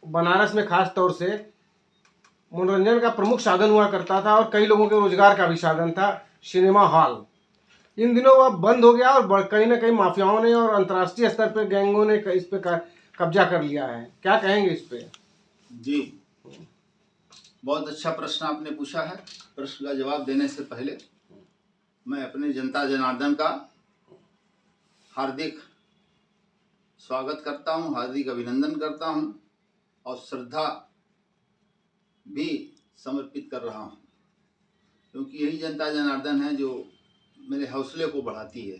बनारस में खास तौर से मनोरंजन का प्रमुख साधन हुआ करता था और कई लोगों के रोजगार का भी साधन था, सिनेमा हॉल। इन दिनों वह बंद हो गया और कहीं ना कहीं माफियाओं ने और अंतर्राष्ट्रीय स्तर पर गैंगों ने इस पे कब्जा कर लिया है। क्या कहेंगे इस पे? जी, बहुत अच्छा प्रश्न आपने पूछा है। प्रश्न का जवाब देने से पहले मैं अपने जनता जनार्दन का हार्दिक स्वागत करता हूं, हार्दिक अभिनंदन करता हूं और श्रद्धा भी समर्पित कर रहा हूं, क्योंकि यही जनता जनार्दन है जो मेरे हौसले को बढ़ाती है।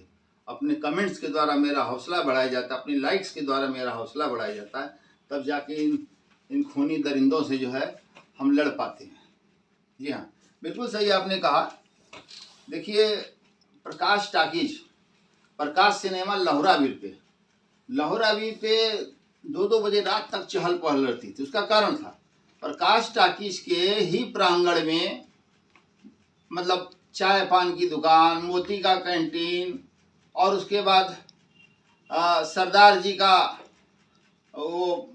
अपने कमेंट्स के द्वारा मेरा हौसला बढ़ाया जाता है, अपनी लाइक्स के द्वारा मेरा हौसला बढ़ाया जाता है, तब जाके इन खूनी दरिंदों से जो है हम लड़ पाते हैं। जी हाँ, बिल्कुल सही आपने कहा। देखिए, प्रकाश टाकीज, प्रकाश सिनेमा लहौरावीर पे 2-2 बजे रात तक चहल पहल रहती थी। उसका कारण था प्रकाश टाकीज के ही प्रांगण में मतलब चाय पान की दुकान, मोती का कैंटीन और उसके बाद सरदार जी का वो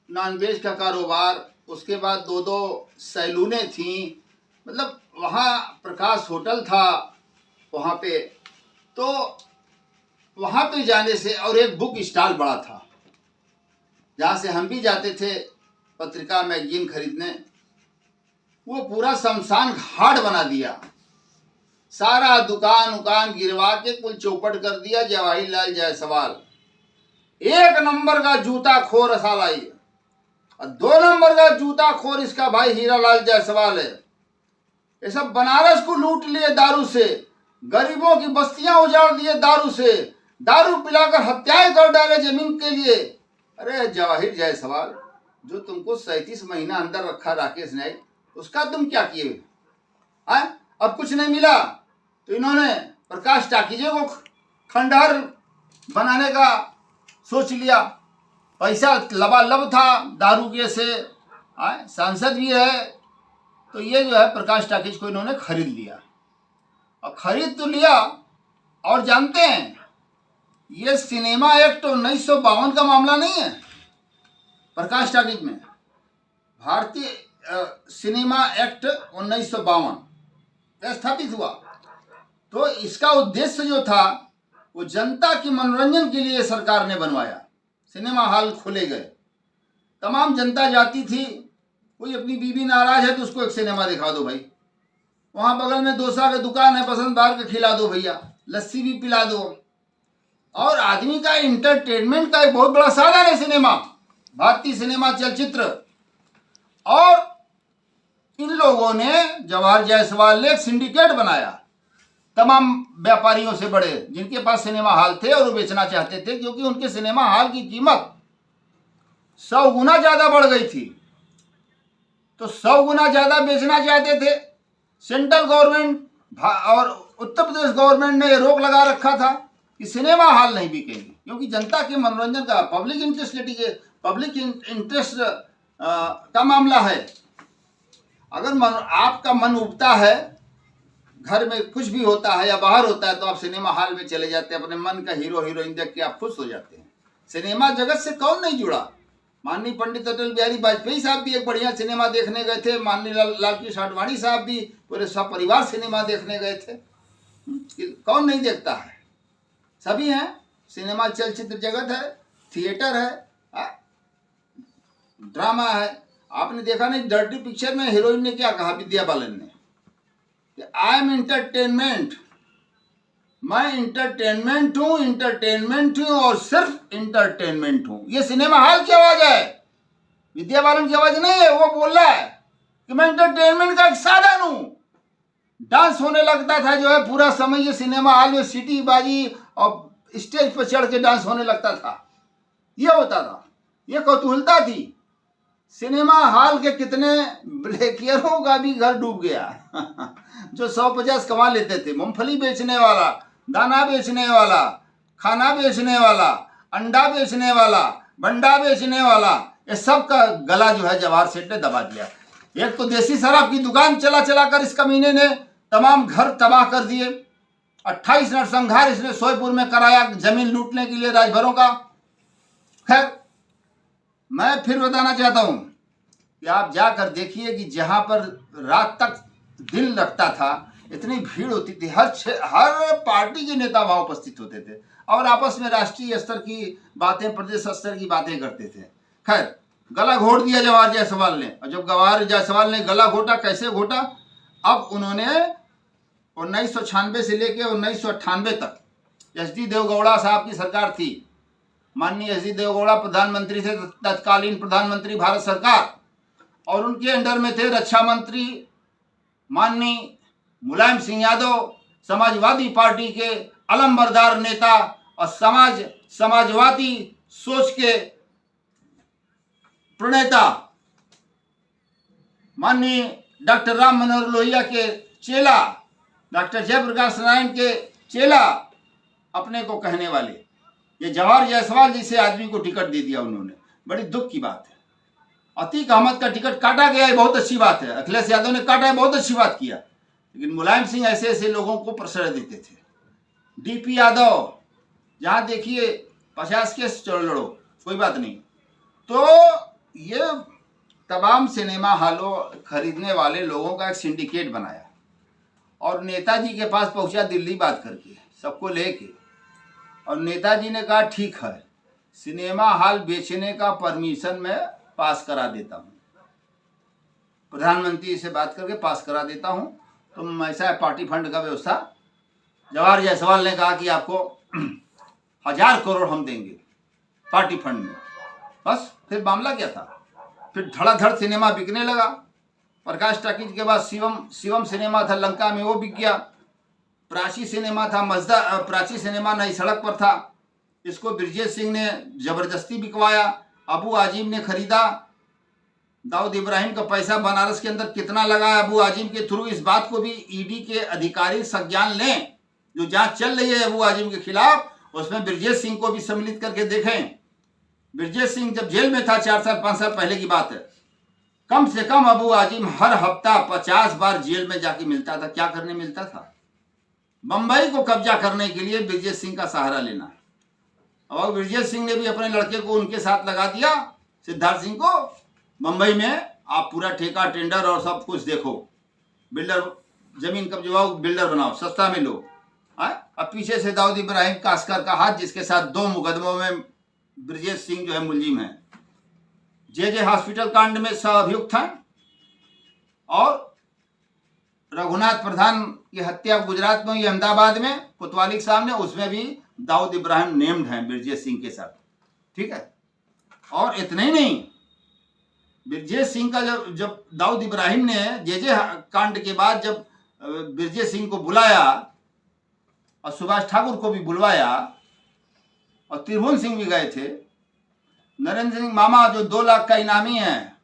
नॉनवेज का कारोबार, उसके बाद 2-2 सैलूनें थीं। मतलब वहाँ प्रकाश होटल था वहाँ पे, तो वहाँ पे जाने से, और एक बुक स्टॉल बड़ा था जहाँ से हम भी जाते थे पत्रिका मैगजीन खरीदने। वो पूरा शमशान घाट बना दिया, सारा दुकान उकान गिरवा के कुल चौपट कर दिया। जवाहिरलाल जायसवाल 1 नंबर का जूता खोर साला ये, और 2 नंबर का जूता खोर इसका भाई हीरालाल जायसवाल है। ये सब बनारस को लूट लिए दारू से, गरीबों की बस्तियां उजाड़ दिए दारू से, दारू पिलाकर हत्याएं कर डाले जमीन के लिए। अरे जवाहिर जायसवाल, जो तुमको 37 महीना अंदर रखा राकेश नाइक, उसका तुम क्या किए? अब कुछ नहीं मिला तो इन्होंने प्रकाश टाकीजे को खंडहर बनाने का सोच लिया। पैसा लबालब था दारू के से, सांसद भी है, तो ये जो है प्रकाश टाकीज को इन्होंने खरीद लिया। और खरीद तो लिया, और जानते हैं ये सिनेमा एक्ट 1952 का मामला नहीं है। प्रकाश टाकीज में भारतीय सिनेमा एक्ट 1952 स्थापित हुआ। तो इसका उद्देश्य जो था वो जनता की मनोरंजन के लिए सरकार ने बनवाया। सिनेमा हॉल खोले गए, तमाम जनता जाती थी। कोई अपनी बीवी नाराज है तो उसको एक सिनेमा दिखा दो भाई, वहाँ बगल में डोसा की दुकान है, पसंद बार के खिला दो भैया, लस्सी भी पिला दो। और आदमी का इंटरटेनमेंट का एक बहुत बड़ा साधन है सिनेमा, भारतीय सिनेमा, चलचित्र। और इन लोगों ने, जवाहर जायसवाल ने एक सिंडिकेट बनाया तमाम व्यापारियों से बड़े, जिनके पास सिनेमा हॉल थे और वो बेचना चाहते थे, क्योंकि उनके सिनेमा हॉल की कीमत 100 गुना ज्यादा बढ़ गई थी, तो 100 गुना ज्यादा बेचना चाहते थे। सेंट्रल गवर्नमेंट और उत्तर प्रदेश गवर्नमेंट ने रोक लगा रखा था कि सिनेमा हॉल नहीं बिकेंगे, क्योंकि जनता के मनोरंजन का पब्लिक इंटरेस्ट का मामला है। अगर आपका मन उबता है, घर में कुछ भी होता है या बाहर होता है, तो आप सिनेमा हॉल में चले जाते हैं, अपने मन का हीरो हीरोइन देख के आप खुश हो जाते हैं। सिनेमा जगत से कौन नहीं जुड़ा? माननीय पंडित अटल बिहारी वाजपेयी साहब भी एक बढ़िया सिनेमा देखने गए थे, माननीय लालकृष्ण आडवाणी साहब भी पूरे सब परिवार सिनेमा देखने गए थे। कौन नहीं देखता है? सभी हैं। सिनेमा चलचित्र जगत है, थिएटर है, ड्रामा है। आपने देखा नहीं, डर्टी पिक्चर में हीरोइन ने क्या कहा, विद्या बालन ने, आई एम इंटरटेनमेंट, मैं इंटरटेनमेंट हूँ और सिर्फ इंटरटेनमेंट हूँ। ये सिनेमा हॉल की आवाज है, विद्या बालन की आवाज नहीं है। वो बोल रहा है कि मैं इंटरटेनमेंट का एक साधन हूँ। डांस होने लगता था जो है पूरा समय, ये सिनेमा हॉल में सीटी बाजी और स्टेज पर चढ़ के डांस होने लगता था, ये होता था, ये कौतूहलता थी। सिनेमा हॉल के कितने ब्लैकियरों का भी घर डूब गया जो 100-50 कमा लेते थे। मूंगफली बेचने वाला, दाना बेचने वाला, खाना बेचने वाला, अंडा बेचने वाला, बंडा बेचने वाला, ये सब का गला जो है जवाहर सेठ ने दबा दिया। एक तो देसी शराब की दुकान चला चला कर इस कमीने ने तमाम घर तबाह कर दिए। 28 नरसंहार इसने सोयपुर में कराया जमीन लूटने के लिए राजभरों का। खैर, मैं फिर बताना चाहता हूँ कि आप जाकर देखिए कि जहाँ पर रात तक दिन लगता था, इतनी भीड़ होती थी, हर पार्टी के नेता वहाँ उपस्थित होते थे और आपस में राष्ट्रीय स्तर की बातें, प्रदेश स्तर की बातें करते थे। खैर, गला घोट दिया जवाहर जायसवाल ने, और जब जवाहर जायसवाल ने गला घोटा, कैसे घोटा, अब उन्होंने 1996 से लेकर 1998 तक एच.डी. देवगौड़ा साहब की सरकार थी। माननीय एच.डी. देवगौड़ा प्रधानमंत्री थे, तत्कालीन प्रधानमंत्री भारत सरकार, और उनके अंडर में थे रक्षा मंत्री माननीय मुलायम सिंह यादव, समाजवादी पार्टी के अलंबरदार नेता और समाजवादी सोच के प्रणेता माननीय डॉक्टर राम मनोहर लोहिया के चेला, डॉक्टर जयप्रकाश नारायण के चेला अपने को कहने वाले, ये जवाहर जायसवाल जैसे आदमी को टिकट दे दिया उन्होंने। बड़ी दुख की बात है। अतीक अहमद का टिकट काटा गया है, बहुत अच्छी बात है। अखिलेश यादव ने काटा है, बहुत अच्छी बात किया, लेकिन मुलायम सिंह ऐसे ऐसे लोगों को प्रश्रय देते थे। डीपी यादव, जहाँ देखिए 50 केस लड़ो, कोई बात नहीं। तो ये तमाम सिनेमा हॉलों खरीदने वाले लोगों का एक सिंडिकेट बनाया और नेताजी के पास पहुंचा दिल्ली बात करके, सबको लेके, और नेताजी ने कहा ठीक है, सिनेमा हॉल बेचने का परमिशन मैं पास करा देता हूँ, प्रधानमंत्री से बात करके पास करा देता हूँ, तुम ऐसा है पार्टी फंड का व्यवस्था। जवाहर जायसवाल ने कहा कि आपको 1000 करोड़ हम देंगे पार्टी फंड में। बस फिर मामला क्या था, फिर धड़ाधड़ सिनेमा बिकने लगा। प्रकाश टाकीज के बाद शिवम सिनेमा था लंका में, वो बिक गया। प्राची सिनेमा था प्राची सिनेमा नई सड़क पर था, इसको ब्रजेश सिंह ने जबरदस्ती बिकवाया, अबू आजिम ने खरीदा। दाऊद इब्राहिम का पैसा बनारस के अंदर कितना लगा है अबू आजिम के थ्रू, इस बात को भी ईडी के अधिकारी संज्ञान लें। जो जांच चल रही है अबू आजिम के खिलाफ, उसमें ब्रजेश सिंह को भी सम्मिलित करके देखें। ब्रजेश सिंह जब जेल में था 4 साल 5 साल पहले की बात है, कम से कम अबू आजिम हर हफ्ता 50 बार जेल में जाके मिलता था। क्या करने मिलता था? बंबई को कब्जा करने के लिए ब्रजेश सिंह का सहारा लेना। और ब्रजेश सिंह ने भी अपने लड़के को उनके साथ लगा दिया, सिद्धार्थ सिंह को। बंबई में आप पूरा ठेका टेंडर और सब कुछ देखो, बिल्डर, जमीन कब्जवाओ, बिल्डर बनाओ, सस्ता में लो। अब पीछे से दाऊद इब्राहिम कास्कर का हाथ, जिसके साथ 2 मुकदमों में ब्रजेश सिंह जो है मुलजिम है। जे हॉस्पिटल कांड में सह-अभियुक्त हैं, और रघुनाथ प्रधान की हत्या गुजरात में हुई, अहमदाबाद में कोतवाली के सामने, उसमें भी दाऊद इब्राहिम नेम्ड हैं ब्रजेश सिंह के साथ। ठीक है, और इतना ही नहीं, ब्रजेश सिंह का जब दाऊद इब्राहिम ने जे कांड के बाद जब ब्रजेश सिंह को बुलाया और सुभाष ठाकुर को भी बुलवाया और त्रिभुवन सिंह भी गए थे, नरेंद्र सिंह मामा जो 2 लाख का इनामी है,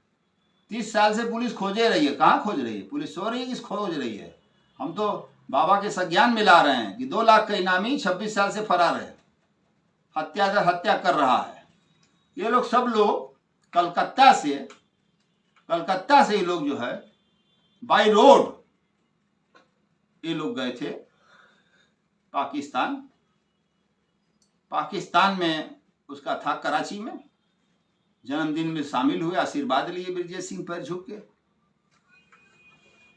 30 साल से पुलिस खोजे रही है। कहाँ खोज रही है? पुलिस सो रही है कि खोज रही है? हम तो बाबा के संज्ञान में ला रहे हैं कि 2 लाख का इनामी 26 साल से फरार है, हत्या कर रहा है। ये लोग सब लोग कलकत्ता से ये लोग जो है बाय रोड ये लोग गए थे पाकिस्तान में, उसका था कराची में, जन्मदिन में शामिल हुए, आशीर्वाद लिए ब्रजेश सिंह पर झुक के।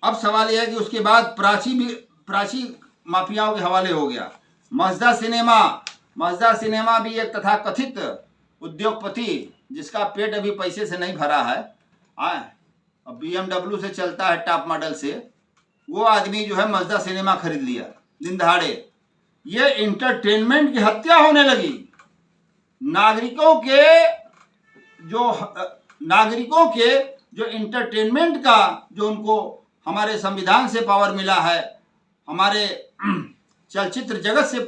अब सवाल यह है कि उसके बाद प्राची माफियाओं के हवाले हो गया। मजदा सिनेमा भी एक तथाकथित उद्योगपति, जिसका पेट अभी पैसे से नहीं भरा है, अब BMW से चलता है, टॉप मॉडल से, वो आदमी जो है मजदा सिनेमा खरीद लिया दिन दहाड़े। ये इंटरटेनमेंट की हत्या होने लगी। नागरिकों के जो इंटरटेनमेंट का, जो उनको हमारे संविधान से पावर मिला है, हमारे चलचित्र जगत से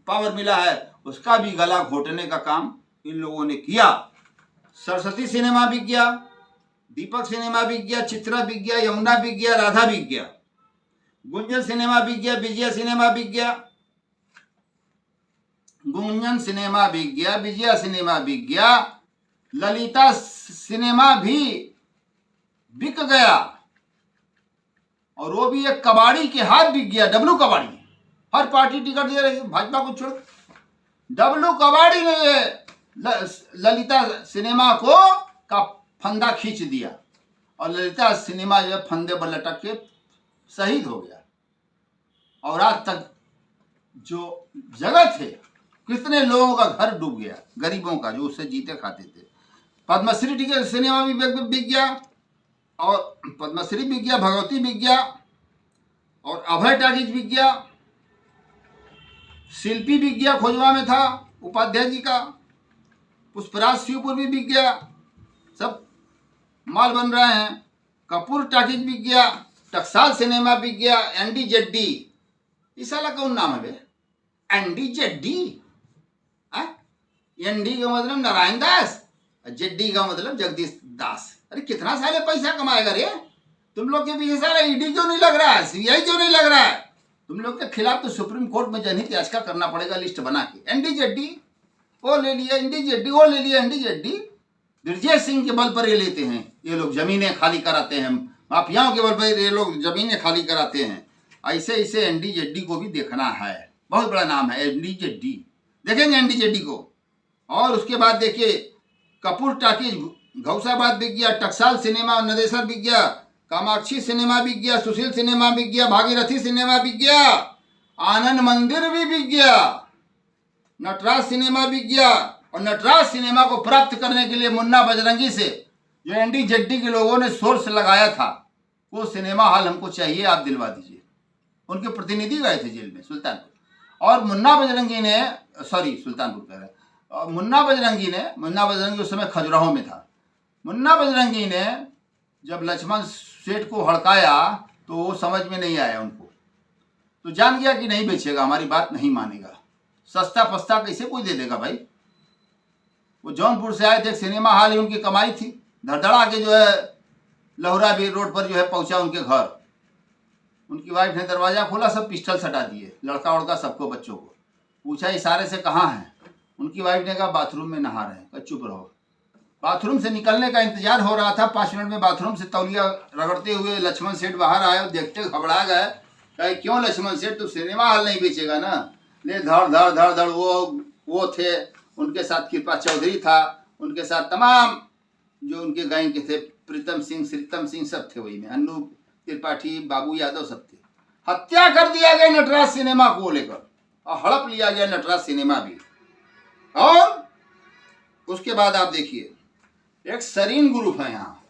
पावर मिला है, उसका भी गला घोटने का काम इन लोगों ने किया। सरस्वती सिनेमा बिक गया, दीपक सिनेमा बिक गया, चित्रा बिक गया, यमुना बिक गया, राधा बिक गया, गुंजन सिनेमा बिक गया, विजया सिनेमा बिक गया, विजया सिनेमा बिक गया, ललिता सिनेमा भी बिक गया, और वो भी एक कबाड़ी के हाथ बिक गया। डब्लू कबाड़ी, हर पार्टी टिकट दे रही है, भाजपा को छोड़। डब्लू कबाड़ी ने ललिता सिनेमा को का फंदा खींच दिया और ललिता सिनेमा जो है फंदे पर लटक के शहीद हो गया। और आज तक जो जगह थे, कितने लोगों का घर डूब गया, गरीबों का, जो उससे जीते खाते थे। पद्मश्री टिकट सिनेमा भी बिक गया, और पद्मश्री बिक गया, भगवती बिक गया, और अभय टाकीज बिक गया, शिल्पी बिक गया, खोजवा में था उपाध्याय जी का, पुष्पराज शिवपुर भी बिक गया, सब माल बन रहे हैं। कपूर टाकीज बिक गया, टकसाल सिनेमा बिक गया, एनडी जेड्डी, इस साला कौन नाम है बे? एनडी जेड्डी, एनडी का मतलब नारायण दास, जेड्डी का मतलब जगदीश दास। अरे कितना साले पैसा कमाएगा रे? तुम लोग के पीछे सारा ईडी क्यों नहीं लग रहा है, सीबीआई क्यों नहीं लग रहा है? तुम लोग के खिलाफ तो सुप्रीम कोर्ट में जनहित याचिका करना पड़ेगा, लिस्ट बना के। एनडी जेड्डी वो ले लिया, एनडी जेड्डी वो ले लिया, एनडी जेड्डी ब्रजेश सिंह के बल पर ये लेते हैं, ये लोग जमीनें खाली कराते हैं, माफियाओं के बल पर ये लोग जमीनें खाली कराते हैं। ऐसे ऐसे एनडी जेड्डी को भी देखना है, बहुत बड़ा नाम है एनडी जेड्डी, देखेंगे एनडी जेड्डी को। और उसके बाद देखिए कपूर टाकीज घौसाबाद बिक गया, टकसाल सिनेमा नदेसर बिक गया, कामाक्षी सिनेमा बिक गया, सुशील सिनेमा बिक गया, भागीरथी सिनेमा बिक गया, आनंद मंदिर भी बिक गया, नटराज सिनेमा बिक गया। और नटराज सिनेमा को प्राप्त करने के लिए मुन्ना बजरंगी से जो एनडी जेड्डी के लोगों ने सोर्स लगाया था, वो सिनेमा हॉल हमको चाहिए, आप दिलवा दीजिए। उनके प्रतिनिधि गए थे जेल में सुल्तानपुर, और मुन्ना बजरंगी ने, सॉरी सुल्तानपुर कह रहे, मुन्ना बजरंगी उस समय खजुराहो में था। मुन्ना बजरंगी ने जब लक्ष्मण सेठ को हड़काया तो वो समझ में नहीं आया उनको, तो जान गया कि नहीं बेचेगा, हमारी बात नहीं मानेगा, सस्ता पस्ता कैसे कोई दे देगा भाई। वो जौनपुर से आए थे, सिनेमा हॉल ही उनकी कमाई थी, धड़धड़ा के जो है लहुरा भी रोड पर जो है पहुंचा उनके घर। उनकी वाइफ ने दरवाजा खोला, सब पिस्टल सटा दिए, लड़का उड़का सबको, बच्चों को पूछा इशारे से कहाँ हैं, उनकी वाइफ ने कहा बाथरूम में नहा रहे हैं। कहा चुप रहो। बाथरूम से निकलने का इंतजार हो रहा था, 5 मिनट में बाथरूम से तौलिया रगड़ते हुए लक्ष्मण सेठ बाहर आए और देखते घबरा गए। कहे क्यों लक्ष्मण सेठ, तू सिनेमा हॉल नहीं बेचेगा ना? ले धड़ धड़ धड़ धड़, वो थे, उनके साथ कृपा चौधरी था, उनके साथ तमाम जो उनके गैंग के थे, प्रीतम सिंह सब थे वही में, अन्नू त्रिपाठी, बाबू यादव सब थे। हत्या कर दिया गया नटराज सिनेमा को लेकर, और हड़प लिया गया नटराज सिनेमा भी। और उसके बाद आप देखिए एक सरीन ग्रुप है यहाँ,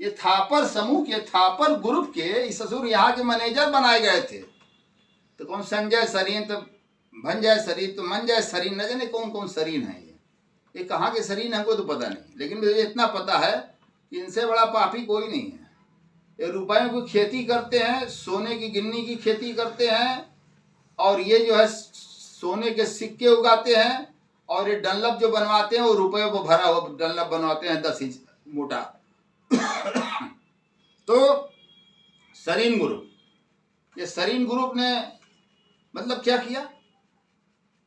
ये थापर समूह के, थापर ग्रुप के इस ससुर यहाँ के मैनेजर बनाए गए थे। तो कौन संजय सरीन, तो भंजय सरीन, तो मंजय सरीन, न जाने कौन कौन सरीन है ये कहाँ के सरीन हमको तो पता नहीं, लेकिन मुझे इतना पता है कि इनसे बड़ा पापी कोई नहीं है। ये रुपयों की खेती करते हैं, सोने की गिन्नी की खेती करते हैं, और ये जो है सोने के सिक्के उगाते हैं, और ये डनलप जो बनवाते हैं वो रुपयों को भरा हुआ डनलप बनवाते हैं 10 इंच मोटा। तो सरीन ग्रुप, ये सरीन ग्रुप ने मतलब क्या किया,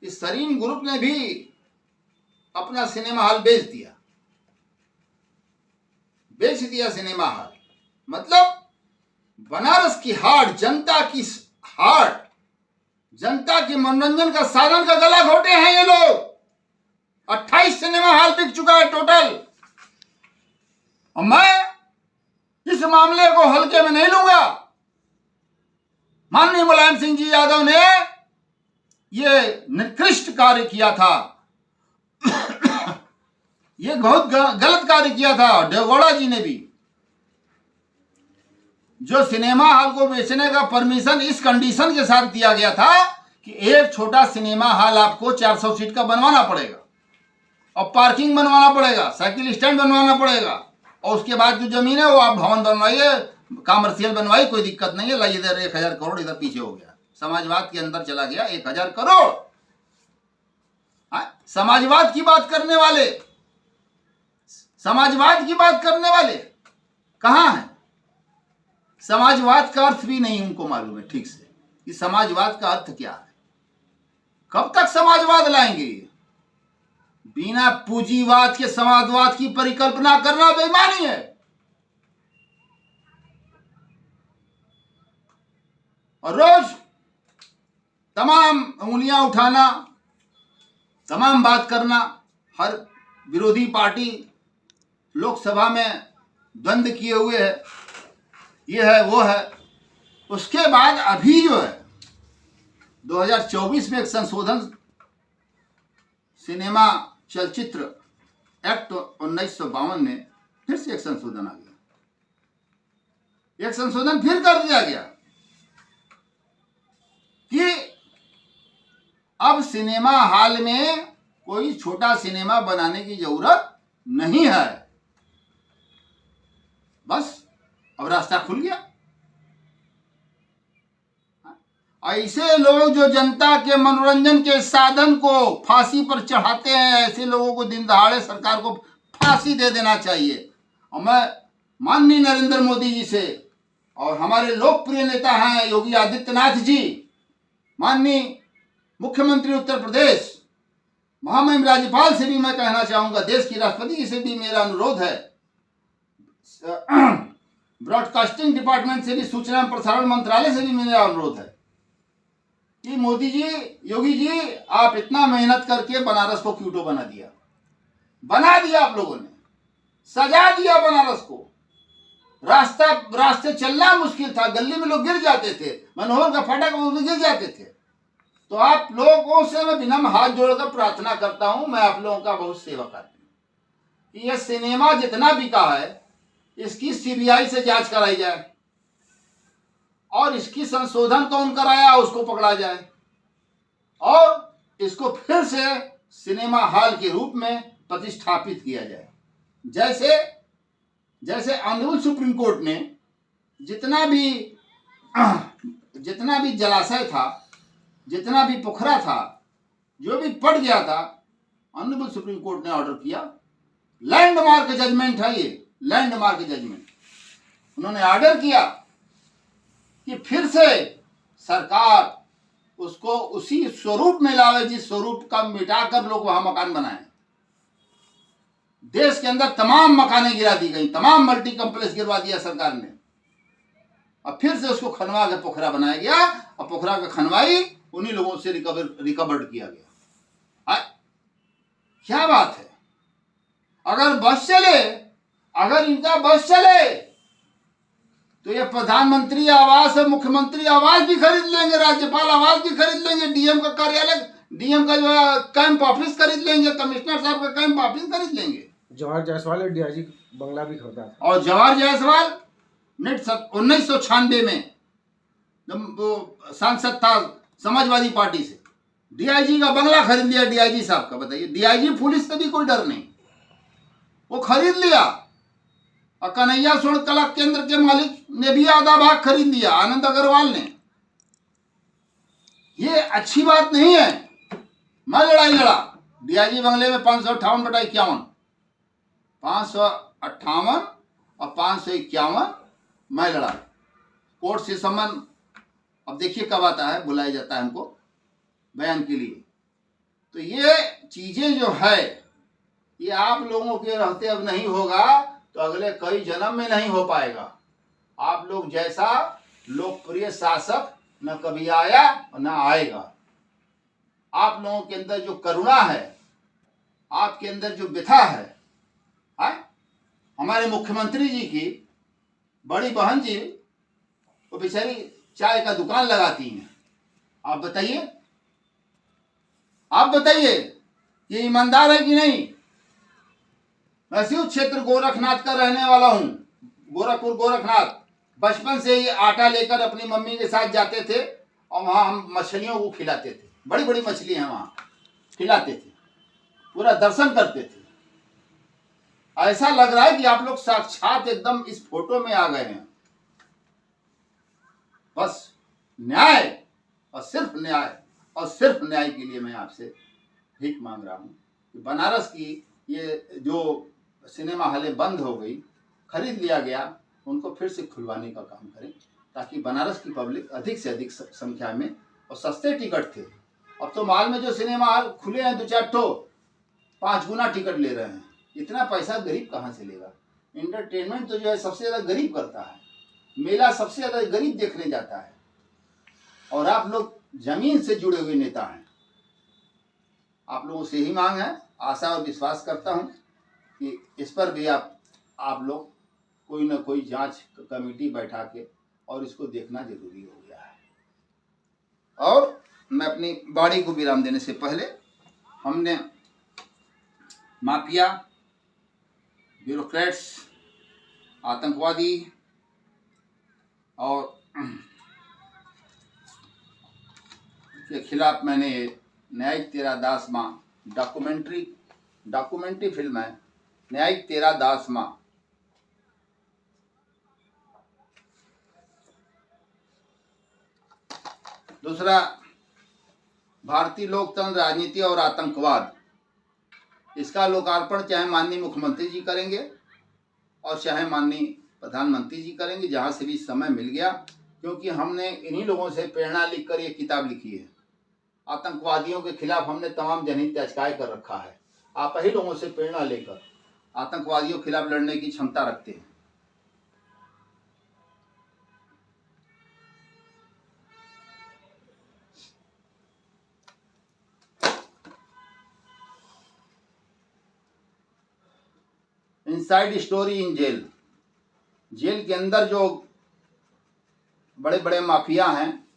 इस सरीन ग्रुप ने भी अपना सिनेमा हॉल बेच दिया सिनेमा हॉल। मतलब बनारस की हाट, जनता की हाट, जनता के मनोरंजन का साधन का गला घोटे हैं ये लोग। 28 सिनेमा हॉल बिक चुका है टोटल, और मैं इस मामले को हल्के में नहीं लूंगा। माननीय मुलायम सिंह जी यादव ने ये निकृष्ट कार्य किया था, ये बहुत गलत कार्य किया था। देवगौड़ा जी ने भी, जो सिनेमा हॉल को बेचने का परमिशन इस कंडीशन के साथ दिया गया था कि एक छोटा सिनेमा हॉल आपको 400 सीट का बनवाना पड़ेगा, और पार्किंग बनवाना पड़ेगा, साइकिल स्टैंड बनवाना पड़ेगा, और उसके बाद जो जमीन है वो आप भवन बनवाइए, कमर्शियल बनवाइए, कोई दिक्कत नहीं है। लाइए इधर 1000 करोड़ इधर पीछे हो गया, समाजवाद के अंदर चला गया 1000 करोड़। समाजवाद की बात करने वाले, समाजवाद की बात करने वाले कहाँ हैं? समाजवाद का अर्थ भी नहीं उनको मालूम है ठीक से कि समाजवाद का अर्थ क्या है। कब तक समाजवाद लाएंगे? बिना पूंजीवाद के समाजवाद की परिकल्पना करना बेईमानी है। और रोज तमाम उंगलियां उठाना, तमाम बात करना, हर विरोधी पार्टी लोकसभा में द्वंद्व किए हुए है, ये है वो है। उसके बाद अभी जो है 2024 में एक संशोधन, सिनेमा चलचित्र एक्ट 1952 में फिर से एक संशोधन आ गया, एक संशोधन फिर कर दिया गया कि अब सिनेमा हॉल में कोई छोटा सिनेमा बनाने की जरूरत नहीं है। बस अब रास्ता खुल गया। ऐसे लोग जो जनता के मनोरंजन के साधन को फांसी पर चढ़ाते हैं, ऐसे लोगों को दिन दहाड़े सरकार को फांसी दे देना चाहिए। और मैं माननीय नरेंद्र मोदी जी से और हमारे लोकप्रिय नेता हैं योगी आदित्यनाथ जी, माननीय मुख्यमंत्री उत्तर प्रदेश, महामहिम राज्यपाल से भी मैं कहना चाहूंगा, देश की राष्ट्रपति से भी मेरा अनुरोध है, ब्रॉडकास्टिंग डिपार्टमेंट से भी, सूचना एवं प्रसारण मंत्रालय से भी मेरा अनुरोध है कि मोदी जी, योगी जी, आप इतना मेहनत करके बनारस को क्यूटो बना दिया आप लोगों ने, सजा दिया बनारस को। रास्ते चलना मुश्किल था, गली में लोग गिर जाते थे, मनोहर का फाटक में गिर जाते थे। तो आप लोगों से मैं विनम्र हाथ जोड़कर प्रार्थना करता हूं, मैं आप लोगों का बहुत सेवक आदमी कि यह सिनेमा जितना बिका है इसकी सीबीआई से जांच कराई जाए और इसकी संशोधन कौन कराया उसको पकड़ा जाए और इसको फिर से सिनेमा हॉल के रूप में प्रतिष्ठापित किया जाए। जैसे ऑनरेबल सुप्रीम कोर्ट ने जितना भी जलाशय था, जितना भी पोखरा था, जो भी पड़ गया था, ऑनरेबल सुप्रीम कोर्ट ने ऑर्डर किया, लैंडमार्क जजमेंट है ये, लैंडमार्क जजमेंट। उन्होंने ऑर्डर किया कि फिर से सरकार उसको उसी स्वरूप में लावे जिस स्वरूप का मिटाकर लोग वहां मकान बनाए। देश के अंदर तमाम मकानें गिरा दी गई, तमाम मल्टी कम्प्लेक्स गिरवा दिया सरकार ने, और फिर से उसको खनवा के पोखरा बनाया गया और पोखरा का खनवाई उन्हीं लोगों से रिकवर्ड किया गया। क्या बात है। अगर इनका बस चले तो ये प्रधानमंत्री आवास और मुख्यमंत्री आवास भी खरीद लेंगे, राज्यपाल आवास भी खरीद लेंगे, डीएम का कार्यालय, डीएम का जो कैंप ऑफिस खरीद लेंगे, कमिश्नर साहब का कैंप ऑफिस खरीद लेंगे। जवाहर जायसवाल ने डीआईजी बंगला भी खरीदा था। और जवाहर जायसवाल ने 1996 में जब वो सांसद था समाजवादी पार्टी से, डीआईजी का बंगला खरीद लिया डीआईजी साहब का। बताइए, डीआईजी पुलिस से भी कोई डर नहीं, वो खरीद लिया। और कन्हैया स्वर्ण कला केंद्र के मालिक ने भी आधा भाग खरीद लिया, आनंद अग्रवाल ने। ये अच्छी बात नहीं है। मैं लड़ाई लड़ा डीआईजी बंगले में 558/51, 558 और 551 मैं लड़ा। कोर्ट से सम्मन अब देखिए कब आता है, बुलाया जाता है हमको बयान के लिए। तो ये चीजें जो है ये आप लोगों के रहते अब नहीं होगा तो अगले कई जन्म में नहीं हो पाएगा। आप लोग जैसा लोकप्रिय शासक न कभी आया और न आएगा। आप लोगों के अंदर जो करुणा है, आपके अंदर जो व्यथा है, हमारे मुख्यमंत्री जी की बड़ी बहन जी वो बेचारी चाय का दुकान लगाती हैं। आप बताइए ये ईमानदार है कि नहीं। मैं शिव क्षेत्र गोरखनाथ का रहने वाला हूँ, गोरखपुर गोरखनाथ। बचपन से ही आटा लेकर अपनी मम्मी के साथ जाते थे और वहाँ हम मछलियों को खिलाते थे, बड़ी बड़ी मछलियाँ हैं वहाँ खिलाते थे, पूरा दर्शन करते थे। ऐसा लग रहा है कि आप लोग साक्षात एकदम इस फोटो में आ गए हैं। बस न्याय और सिर्फ न्याय और सिर्फ न्याय के लिए मैं आपसे भीख मांग रहा हूँ कि बनारस की ये जो सिनेमा हॉलें बंद हो गई, खरीद लिया गया, उनको फिर से खुलवाने का काम करें ताकि बनारस की पब्लिक अधिक से अधिक संख्या में, और सस्ते टिकट थे। अब तो माल में जो सिनेमा हॉल खुले हैं 2-4 ठो 5 गुना टिकट ले रहे हैं। इतना पैसा गरीब कहाँ से लेगा। इंटरटेनमेंट तो जो है सबसे ज़्यादा गरीब करता है, मेला सबसे ज़्यादा गरीब देखने जाता है। और आप लोग जमीन से जुड़े हुए नेता हैं। आप लोगों से ही मांग है आशा और विश्वास करता हूँ कि इस पर भी आप लोग कोई ना कोई जांच कमेटी बैठा के और इसको देखना जरूरी हो गया है। और मैं अपनी बाड़ी को विराम देने से पहले, हमने माफिया, ब्यूरोक्रेट्स, आतंकवादी और के खिलाफ मैंने न्यायिक तेरा दास माँ डॉक्यूमेंट्री फिल्म है, न्यायिक तेरा दास माँ। दूसरा, भारतीय लोकतंत्र, राजनीति और आतंकवाद, इसका लोकार्पण चाहे माननीय मुख्यमंत्री जी करेंगे और चाहे माननीय प्रधानमंत्री जी करेंगे, जहाँ से भी समय मिल गया, क्योंकि हमने इन्हीं लोगों से प्रेरणा लिखकर ये किताब लिखी है। आतंकवादियों के खिलाफ हमने तमाम जनहित याचिकाएं कर रखा है। आप ही लोगों से प्रेरणा लेकर आतंकवादियों के खिलाफ लड़ने की क्षमता रखते हैं। Inside story in jail. Jail के अंदर जो बड़े बड़े माफिया हैं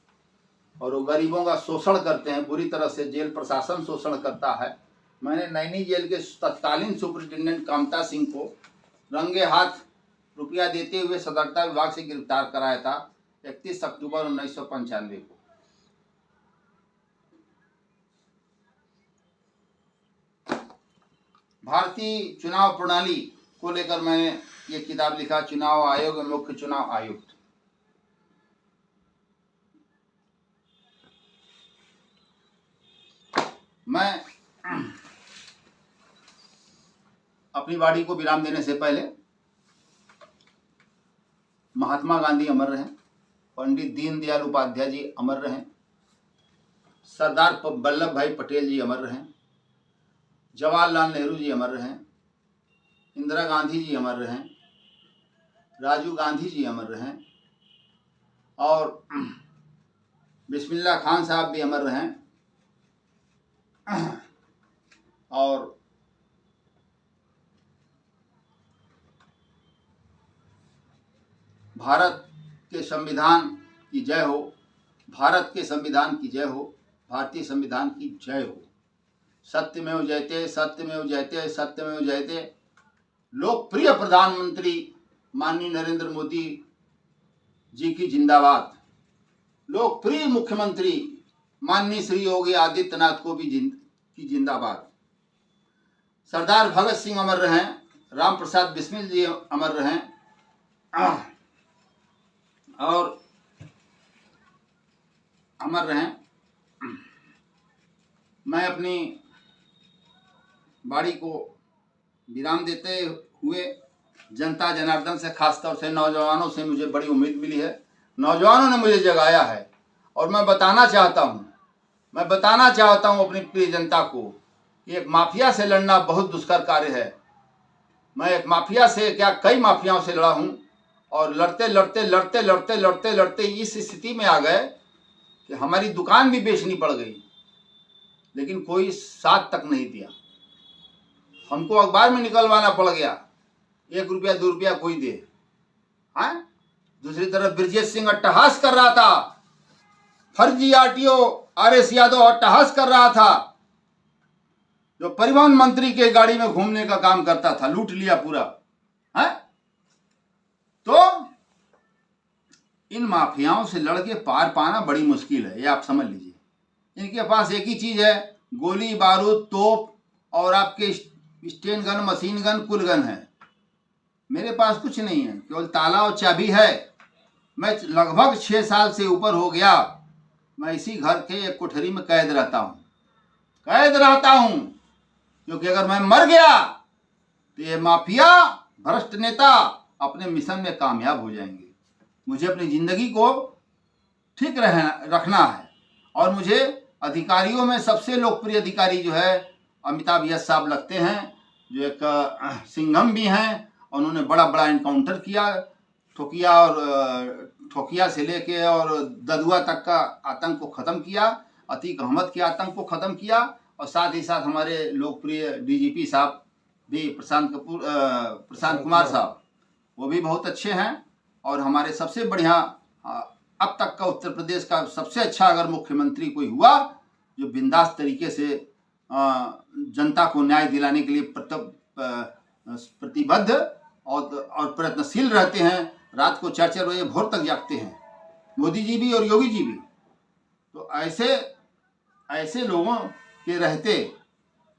और वो गरीबों का शोषण करते हैं, बुरी तरह से जेल प्रशासन शोषण करता है। मैंने नैनी जेल के तत्कालीन सुपरिटेंडेंट कामता सिंह को रंगे हाथ रुपया देते हुए सतर्कता विभाग से गिरफ्तार कराया था 31 अक्टूबर 1995 को। भारतीय चुनाव प्रणाली को लेकर मैंने ये किताब लिखा, चुनाव आयोग और मुख्य चुनाव आयुक्त। मैं अपनी वाणी को विराम देने से पहले महात्मा गांधी अमर रहें, पंडित दीनदयाल उपाध्याय जी अमर रहें, सरदार वल्लभ भाई पटेल जी अमर रहें, जवाहरलाल नेहरू जी अमर रहें, इंदिरा गांधी जी अमर रहें, राजीव गांधी जी अमर रहें और बिस्मिल्लाह खान साहब भी अमर रहें। और भारत के संविधान की जय हो, भारत के संविधान की जय हो, भारतीय संविधान की जय हो। सत्यमेव जयते, सत्यमेव जयते, सत्यमेव जयते। लोकप्रिय प्रधानमंत्री माननीय नरेंद्र मोदी जी की जिंदाबाद। लोकप्रिय मुख्यमंत्री माननीय श्री योगी आदित्यनाथ को भी जिंदाबाद। सरदार भगत सिंह अमर रहें, राम प्रसाद बिस्मिल जी अमर रहें और अमर रहें। मैं अपनी बाड़ी को विराम देते हुए जनता जनार्दन से, खासतौर से नौजवानों से मुझे बड़ी उम्मीद मिली है। नौजवानों ने मुझे जगाया है और मैं बताना चाहता हूँ अपनी प्रिय जनता को कि एक माफिया से लड़ना बहुत दुष्कर कार्य है। मैं एक माफिया से क्या, कई माफियाओं से लड़ा हूँ और लड़ते लड़ते लड़ते लड़ते लड़ते लड़ते इस स्थिति में आ गए कि हमारी दुकान भी बेचनी पड़ गई, लेकिन कोई साथ तक नहीं दिया। हमको अखबार में निकलवाना पड़ गया, 1 रुपया 2 रुपया कोई दे। हाँ, दूसरी तरफ ब्रजेश सिंह अट्टहास कर रहा था, फर्जी आरटीओ RS यादव अट्टहास कर रहा था, जो परिवहन मंत्री के गाड़ी में घूमने का काम करता था, लूट लिया पूरा। है तो इन माफियाओं से लड़के पार पाना बड़ी मुश्किल है, ये आप समझ लीजिए। इनके पास एक ही चीज है, गोली बारूद तोप और आपके स्टेन गन, मशीन गन, कुल गन है। मेरे पास कुछ नहीं है, केवल ताला और चाबी है। मैं लगभग 6 साल से ऊपर हो गया मैं इसी घर के एक कोठरी में कैद रहता हूं, क्योंकि अगर मैं मर गया तो ये माफिया भ्रष्ट नेता अपने मिशन में कामयाब हो जाएंगे। मुझे अपनी जिंदगी को ठीक रखना है और मुझे अधिकारियों में सबसे लोकप्रिय अधिकारी जो है अमिताभ यश साहब लगते हैं, जो एक सिंघम भी हैं। उन्होंने बड़ा बड़ा इनकाउंटर किया, ठोकिया से लेके और ददुआ तक का आतंक को ख़त्म किया, अतीक अहमद के आतंक को ख़त्म किया और साथ ही साथ हमारे लोकप्रिय डीजीपी साहब भी प्रशांत कुमार साहब, वो भी बहुत अच्छे हैं। और हमारे सबसे बढ़िया अब तक का उत्तर प्रदेश का सबसे अच्छा अगर मुख्यमंत्री कोई हुआ जो बिंदास तरीके से जनता को न्याय दिलाने के लिए प्रतिबद्ध और प्रयत्नशील रहते हैं, रात को 4-4 बजे भोर तक जागते हैं, मोदी जी भी और योगी जी भी। तो ऐसे लोगों के रहते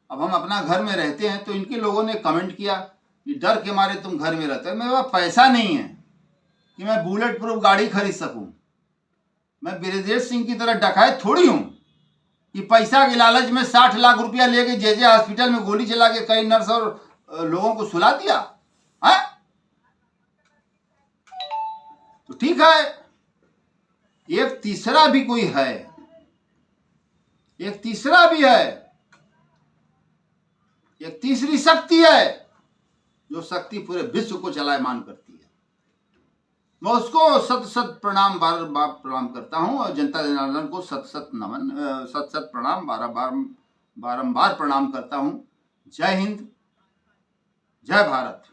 अब हम अपना घर में रहते हैं, तो इनके लोगों ने कमेंट किया कि डर के मारे तुम घर में रहते हो। मेरे पास पैसा नहीं है कि मैं बुलेट प्रूफ गाड़ी खरीद सकूं। मैं ब्रजेश सिंह की तरह डकैत थोड़ी हूं कि पैसा के लालच में 60 लाख रुपया लेके जे हॉस्पिटल में गोली चला के कई नर्स और लोगों को सुला दिया है। तो ठीक है, एक तीसरा भी कोई है, एक तीसरा भी है, एक तीसरी शक्ति है जो शक्ति पूरे विश्व को चलायमान करती है। मैं उसको सत सत प्रणाम बार बार प्रणाम करता हूं और जनता जनार्दन को सत सत नमन, सत सत प्रणाम बारंबार प्रणाम करता हूं। जय हिंद, जय भारत।